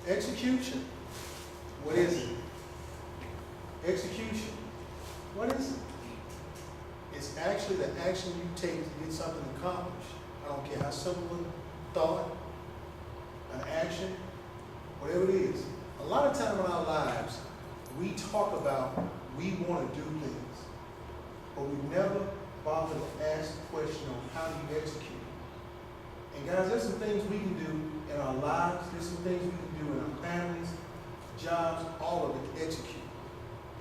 Execution. What is it? Execution. What is it? It's actually the action you take to get something accomplished. I don't care how simple a thought, an action, whatever it is. A lot of time in our lives, we talk about we want to do things, but we never bother to ask the question on how do you execute. And guys, there's some things we can do in our lives, there's some things we can do in our families, jobs, all of it to execute.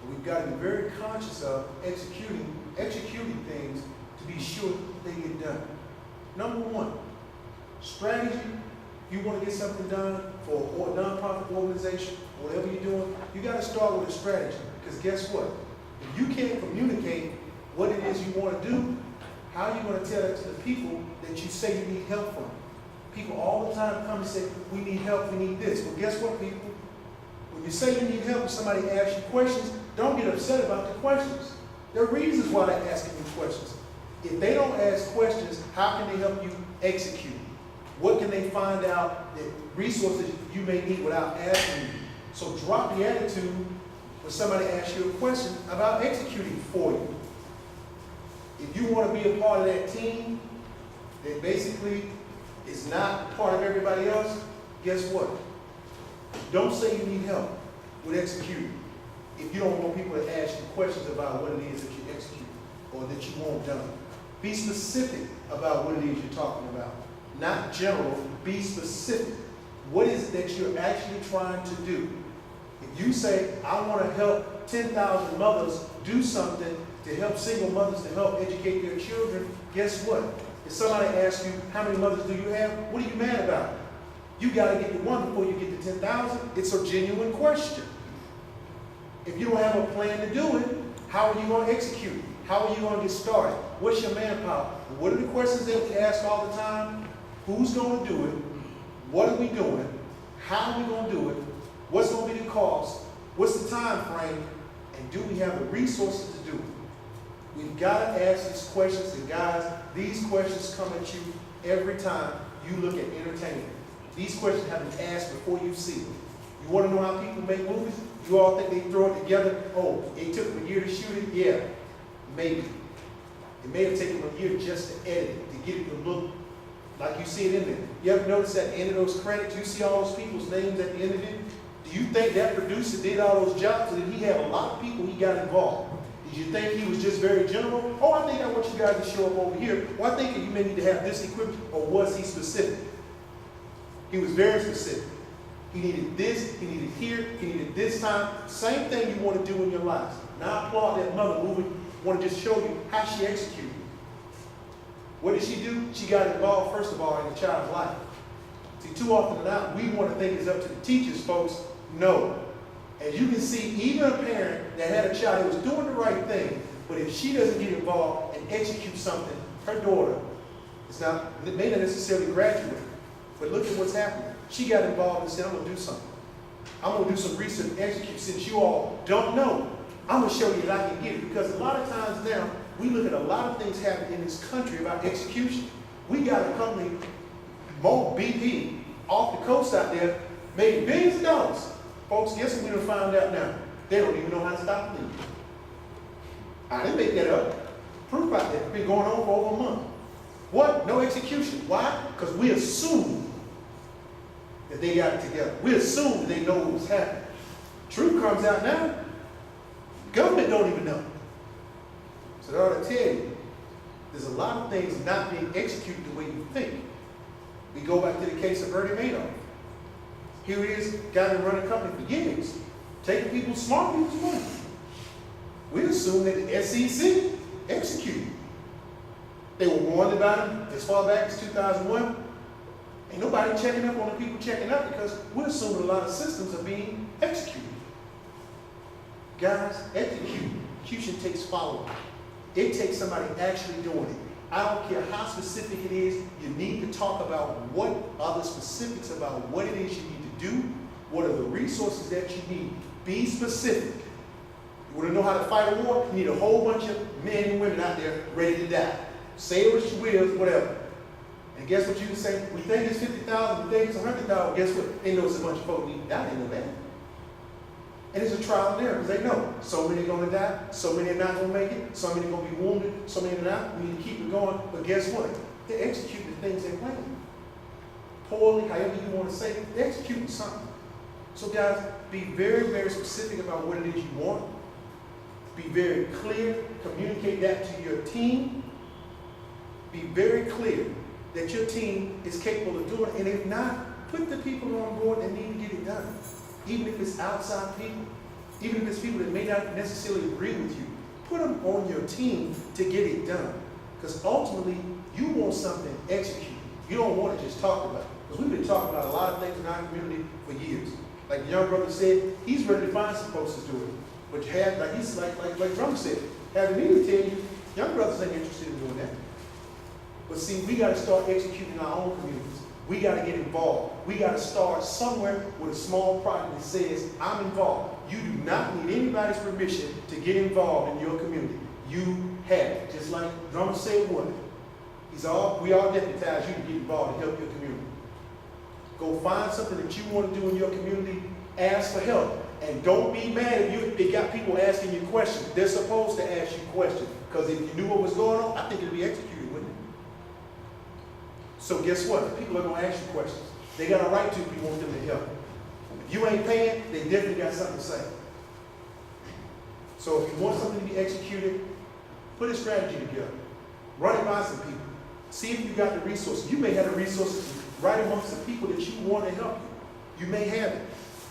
But we've got to be very conscious of executing things to be sure they get done. Number one, strategy. If you want to get something done for a nonprofit organization, whatever you're doing, you got to start with a strategy. Because guess what? If you can't communicate what it is you want to do, how are you going to tell it to the people that you say you need help from? People all the time come and say, we need help, we need this. Well, guess what, people? When you say you need help and somebody asks you questions, don't get upset about the questions. There are reasons why they're asking you questions. If they don't ask questions, how can they help you execute? What can they find out that resources you may need without asking you? So drop the attitude when somebody asks you a question about executing for you. If you want to be a part of that team that basically is not part of everybody else, guess what? Don't say you need help with executing if you don't want people to ask you questions about what it is that you execute or that you want done. Be specific about what it is you're talking about. Not general, be specific. What is it that you're actually trying to do? If you say, I want to help 10,000 mothers do something to help single mothers to help educate their children, guess what? If somebody asks you, how many mothers do you have? What are you mad about? You got to get to one before you get to 10,000. It's a genuine question. If you don't have a plan to do it, how are you going to execute? How are you going to get started? What's your manpower? What are the questions that we ask all the time? Who's going to do it? What are we doing? How are we going to do it? What's going to be the cost? What's the time frame? And do we have the resources to do it? We've got to ask these questions, and guys, these questions come at you every time you look at entertainment. These questions have been asked before you see it. You want to know how people make movies? You all think they throw it together? Oh, it took them a year to shoot it? Yeah, maybe. It may have taken them a year just to edit it, to get it to look like you see it in there. You ever notice at the end of those credits, you see all those people's names at the end of it? Do you think that producer did all those jobs, or did he have a lot of people he got involved? Did you think he was just very general? Oh, I think I want you guys to show up over here. Well, I think you may need to have this equipment. Or was he specific? He was very specific. He needed this, he needed here, he needed this time. Same thing you want to do in your life. Now I applaud that mother movie. I want to just show you how she executed. What did she do? She got involved, first of all, in the child's life. See, too often than not, we want to think it's up to the teachers, folks. No. As you can see, even a parent that had a child that was doing the right thing, but if she doesn't get involved and execute something, her daughter may not necessarily graduate, but look at what's happening. She got involved and said, I'm going to do something. I'm going to do some research and execute. Since you all don't know, I'm going to show you that I can get it. Because a lot of times now, we look at a lot of things happening in this country about execution. We got a company, BP, off the coast out there, making billions of dollars. Folks, guess what we done found out now? They don't even know how to stop leaking. I didn't make that up. Proof out there. It's been going on for over a month. What? No execution. Why? Because we assume that they got it together. We assume that they know what was happening. Truth comes out now. Government don't even know. So that ought to tell you, there's a lot of things not being executed the way you think. We go back to the case of Bernie Madoff. Here he is, guy that run a company for years, taking people's, smart people's money. We assume that the SEC executed. They were warned about him as far back as 2001. Ain't nobody checking up on the people checking up because we're assuming a lot of systems are being executed. Guys, execution takes follow-up. It takes somebody actually doing it. I don't care how specific it is, you need to talk about what are the specifics about what it is you need to do, what are the resources that you need. Be specific. You want to know how to fight a war? You need a whole bunch of men and women out there ready to die. Say it what you will, whatever. And guess what you can say? We think it's 50,000, we think it's 100,000. Guess what? They know it's a bunch of folks need to die. Ain't no bad. And it's a trial and error because they know so many are going to die, so many are not going to make it, so many are going to be wounded, so many are not. We need to keep it going. But guess what? They're executing the things they plan. Poorly, however you want to say it, they're executing something. So guys, be very, very specific about what it is you want. Be very clear. Communicate that to your team. Be very clear that your team is capable of doing it. And if not, put the people on board that need to get it done. Even if it's outside people. Even if it's people that may not necessarily agree with you. Put them on your team to get it done. Because ultimately, you want something executed. You don't want to just talk about it. Because we've been talking about a lot of things in our community for years. Like the young brother said, he's ready to find some folks to do it. But you have, like Drum said, having me to tell you, young brothers ain't interested in doing that. But see, we got to start executing our own communities. We got to get involved. We got to start somewhere with a small project that says, I'm involved. You do not need anybody's permission to get involved in your community. You have it. Just like Drummer said one. We all deputize you to get involved and help your community. Go find something that you want to do in your community. Ask for help. And don't be mad if they got people asking you questions. They're supposed to ask you questions. Because if you knew what was going on, I think it'd be executed, wouldn't it? So guess what? People are going to ask you questions. They got a right to if you want them to help. If you ain't paying, they definitely got something to say. So if you want something to be executed, put a strategy together. Run it by some people. See if you got the resources. You may have the resources right amongst the people that you want to help you. You may have it.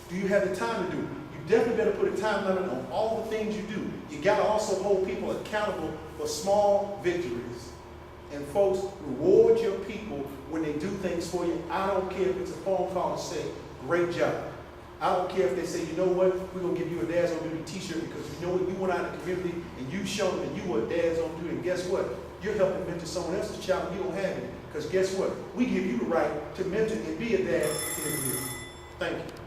Do you have the time to do it? You definitely better put a time limit on all the things you do. You got to also hold people accountable for small victories. And folks, reward your people when they do things for you. I don't care if it's a phone call and say, great job. I don't care if they say, you know what, we're going to give you a Dad's on Duty t-shirt because you know what, you went out in the community and you showed them that you were Dad's on Duty. And guess what? You're helping mentor someone else's child and you don't have it. Because guess what? We give you the right to mentor and be a dad in the community. Thank you.